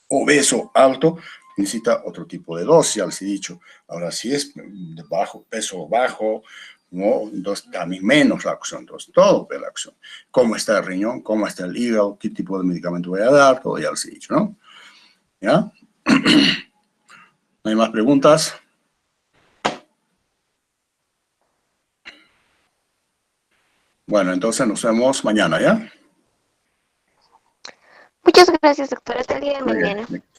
obeso, alto, necesita otro tipo de dosis, ya les he dicho. Ahora, si es de bajo, peso bajo, ¿no? Entonces también menos la acción, entonces todo de la acción. ¿Cómo está el riñón? ¿Cómo está el hígado? ¿Qué tipo de medicamento voy a dar? Todo ya les he dicho, ¿no? ¿Ya? ¿No hay más preguntas? Bueno, entonces nos vemos mañana, ¿ya? Muchas gracias, doctor. Hasta el día de Muy mañana. bien.